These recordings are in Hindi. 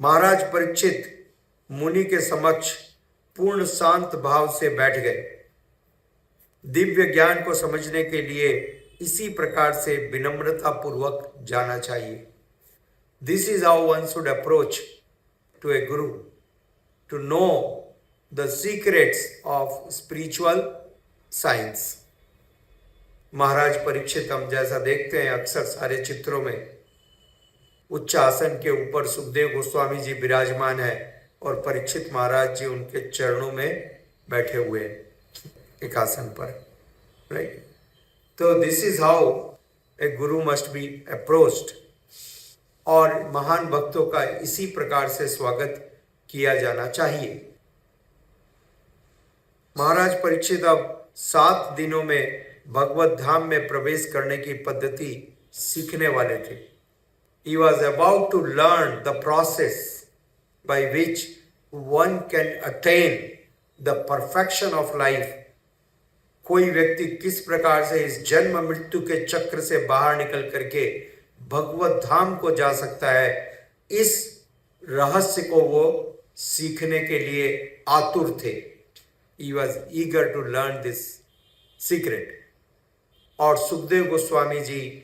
महाराज परीक्षित मुनि के समक्ष पूर्ण शांत भाव से बैठ गए। दिव्य ज्ञान को समझने के लिए इसी प्रकार से विनम्रता पूर्वक जाना चाहिए। This is how one should approach to a guru to know the secrets of spiritual science. Maharaj Parikshit हम जैसा देखते हैं अक्सर सारे चित्रों में, उच्च आसन के ऊपर सुखदेव गोस्वामी जी विराजमान है और परीक्षित महाराज जी उनके चरणों में बैठे हुए हैं एक आसन पर, राइट। तो this is how a Guru must be approached, और महान भक्तों का इसी प्रकार से स्वागत किया जाना चाहिए। महाराज परीक्षित अब 7 दिनों में भगवत धाम में प्रवेश करने की पद्धति सीखने वाले थे। He was about to learn the process by which one can attain the perfection of life. कोई व्यक्ति किस प्रकार से इस जन्म मृत्यु के चक्र से बाहर निकल करके भगवत धाम को जा सकता है, इस रहस्य को वो सीखने के लिए आतुर थे। He was eager to learn this secret. और सुखदेव गोस्वामी जी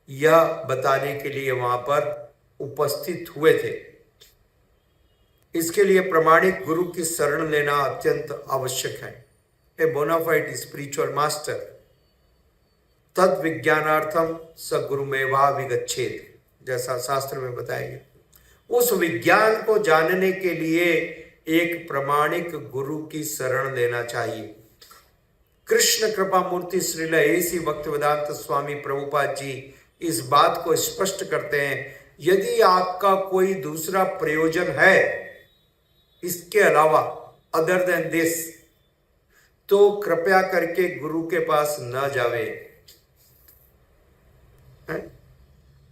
यह बताने के लिए वहां पर उपस्थित हुए थे। इसके लिए प्रमाणिक गुरु की शरण लेना अत्यंत आवश्यक है। ए बोनाफाइड स्पिरिचुअल मास्टर तद विज्ञानार्थम स गुरुमेवा विगच्छेद, जैसा शास्त्र में बताया गया। उस विज्ञान को जानने के लिए एक प्रमाणिक गुरु की शरण लेना चाहिए। कृष्ण कृपा मूर्ति श्रील ऐसी भक्तिवेदांत स्वामी प्रभुपाद जी इस बात को स्पष्ट करते हैं, यदि आपका कोई दूसरा प्रयोजन है इसके अलावा, अदर देन दिस, तो कृपया करके गुरु के पास न जावे।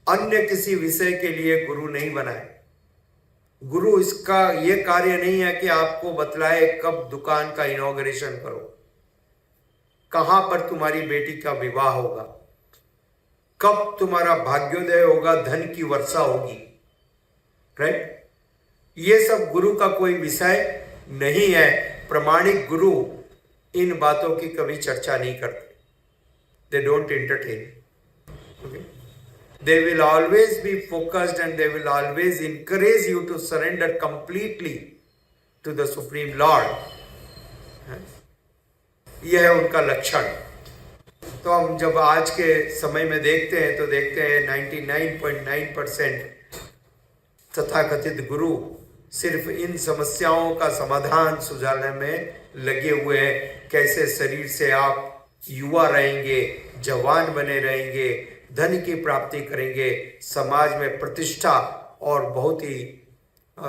अन्य किसी विषय के लिए गुरु नहीं बनाए। गुरु इसका यह कार्य नहीं है कि आपको बतलाए कब दुकान का इनॉग्रेशन करो, कहां पर तुम्हारी बेटी का विवाह होगा, कब तुम्हारा भाग्योदय होगा, धन की वर्षा होगी, राइट। ये सब गुरु का कोई विषय नहीं है। प्रमाणिक गुरु इन बातों की कभी चर्चा नहीं करते। They don't entertain, okay. They will always be focused and they will always encourage you to surrender completely to the Supreme Lord. यह है उनका लक्षण। तो हम जब आज के समय में देखते हैं तो देखते हैं 99.9% तथाकथित गुरु सिर्फ इन समस्याओं का समाधान सुझाने में लगे हुए हैं। कैसे शरीर से आप युवा रहेंगे, जवान बने रहेंगे, धन की प्राप्ति करेंगे, समाज में प्रतिष्ठा और बहुत ही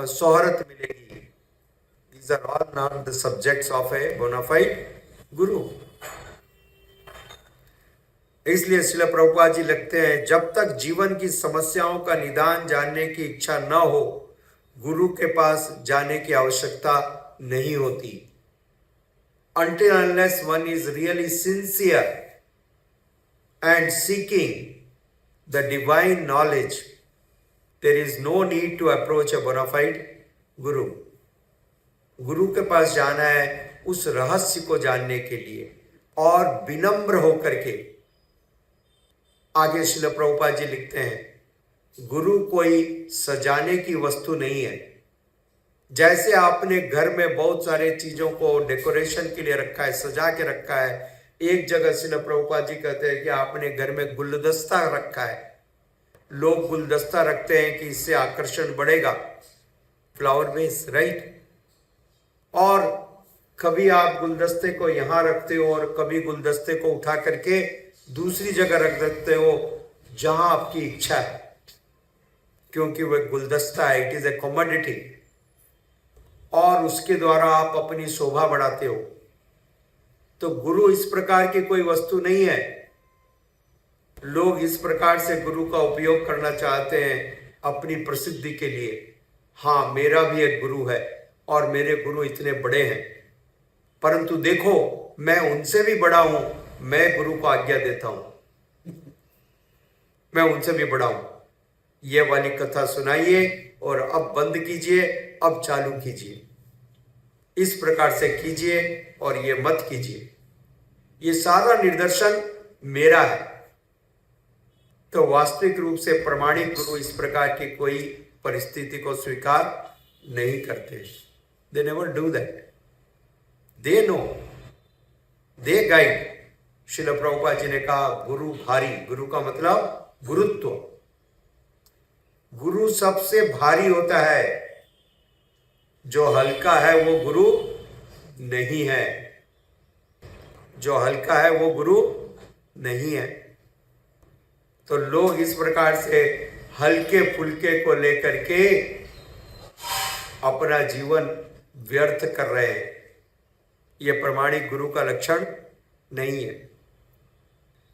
शोहरत मिलेगी। These are all not the subjects of a bona fide गुरु। इसलिए श्रील प्रभुपाद जी लिखते हैं, जब तक जीवन की समस्याओं का निदान जानने की इच्छा न हो, गुरु के पास जाने की आवश्यकता नहीं होती। Until unless one is really sincere and seeking the divine knowledge, there is no need to approach a bona fide guru. गुरु के पास जाना है उस रहस्य को जानने के लिए और विनम्र होकर के। आगे श्रील प्रभुपाद जी लिखते हैं, गुरु कोई सजाने की वस्तु नहीं है। जैसे आपने घर में बहुत सारे चीजों को डेकोरेशन के लिए रखा है, सजा के रखा है, एक जगह श्रील प्रभुपाद जी कहते हैं कि आपने घर में गुलदस्ता रखा है। लोग गुलदस्ता रखते हैं कि इससे आकर्षण बढ़ेगा, फ्लावर बेस, राइट। और कभी आप गुलदस्ते को यहां रखते हो और कभी गुलदस्ते को उठा करके दूसरी जगह रख देते हो जहां आपकी इच्छा है, क्योंकि वह गुलदस्ता है, इट इज ए कमोडिटी, और उसके द्वारा आप अपनी शोभा बढ़ाते हो। तो गुरु इस प्रकार की कोई वस्तु नहीं है। लोग इस प्रकार से गुरु का उपयोग करना चाहते हैं अपनी प्रसिद्धि के लिए। हाँ, मेरा भी एक गुरु है और मेरे गुरु इतने बड़े हैं, परंतु देखो मैं उनसे भी बड़ा हूं, मैं गुरु को आज्ञा देता हूं, मैं उनसे भी बड़ा हूं। ये वाली कथा सुनाइए और अब बंद कीजिए, अब चालू कीजिए, इस प्रकार से कीजिए और ये मत कीजिए। ये सारा निर्देशन मेरा है। तो वास्तविक रूप से प्रामाणिक गुरु इस प्रकार की कोई परिस्थिति को स्वीकार नहीं करते। They never do that. They know, they guide. Srila Prabhupada ji ने कहा गुरु भारी, गुरु का मतलब गुरुत्व। गुरु सबसे भारी होता है, जो हल्का है वो गुरु नहीं है। जो हल्का है वो गुरु नहीं है। तो लोग इस प्रकार से हल्के फुल्के को लेकर के अपना जीवन व्यर्थ कर रहे हैं। यह प्रामाणिक गुरु का लक्षण नहीं है।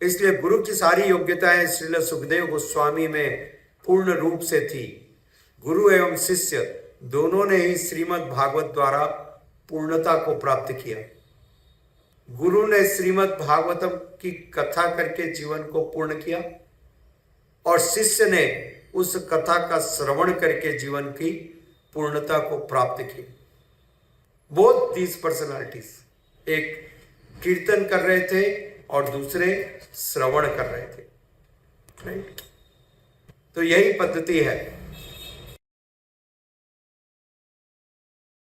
इसलिए गुरु की सारी योग्यताएं श्रील सुखदेव गोस्वामी में पूर्ण रूप से थी। गुरु एवं शिष्य दोनों ने ही श्रीमद् भागवत द्वारा पूर्णता को प्राप्त किया। गुरु ने श्रीमद् भागवतम की कथा करके जीवन को पूर्ण किया और शिष्य ने उस कथा का श्रवण करके जीवन की पूर्णता को प्राप्त की। बोथ दीज पर्सनालिटीज, एक कीर्तन कर रहे थे और दूसरे श्रवण कर रहे थे। राइट? तो यही पद्धति है।